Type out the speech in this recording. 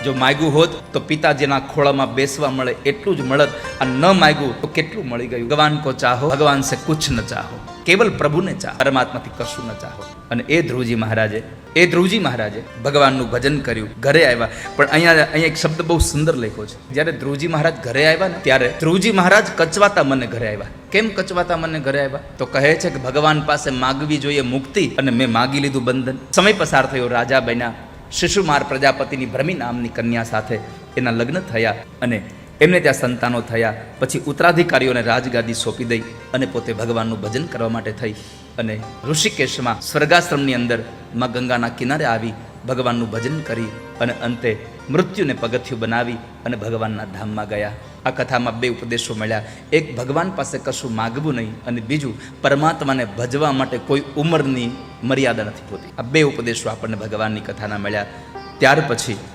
જો માગ્યું હોત તો પિતાજીના ખોળામાં બેસવા મળે એટલું જ મળત, અને ન માગ્યું તો કેટલું મળી ગયું. ભગવાન કો ચાહો ભગવાન સે કુછ ન ચાહો, કેવલ પ્રભુને ચાહો, પરમાત્માથી કશું ન ચાહો. અને એ ધ્રુવજી મહારાજે ભગવાનનું ભજન કર્યું, ઘરે આવ્યા. પણ અહીંયા એક શબ્દ બહુ સુંદર લખ્યો છે. જ્યારે ધ્રુવજી મહારાજ ઘરે આવ્યા ને ત્યારે ધ્રુવજી મહારાજ કચવાતા મને ઘરે આવ્યા. કેમ કચવાતા મને ઘરે આવ્યા? તો કહે છે કે ભગવાન પાસે માગવી જોઈએ મુક્તિ, અને મેં માગી લીધું બંધન. સમય પસાર થયો, રાજા બન્યા. શિશુમાર પ્રજાપતિની ભ્રમી નામની કન્યા સાથે એના લગ્ન થયા, અને એમને ત્યાં સંતાનો થયા. પછી ઉત્તરાધિકારીઓને રાજગાદી સોંપી દઈ અને પોતે ભગવાનનું ભજન કરવા માટે થઈ અને ઋષિકેશમાં સ્વર્ગાશ્રમની અંદર માં ગંગાના કિનારે આવી ભગવાનનું ભજન કરી અને અંતે મૃત્યુને પગથિયું બનાવી અને ભગવાનના ધામમાં ગયા. આ કથામાં બે ઉપદેશો મળ્યા. એક, ભગવાન પાસે કશું માગવું નહીં, અને બીજું, પરમાત્માને ભજવા માટે કોઈ ઉંમરની મર્યાદા નથી હોતી. આ બે ઉપદેશો આપણને ભગવાનની કથાના મળ્યા. ત્યાર પછી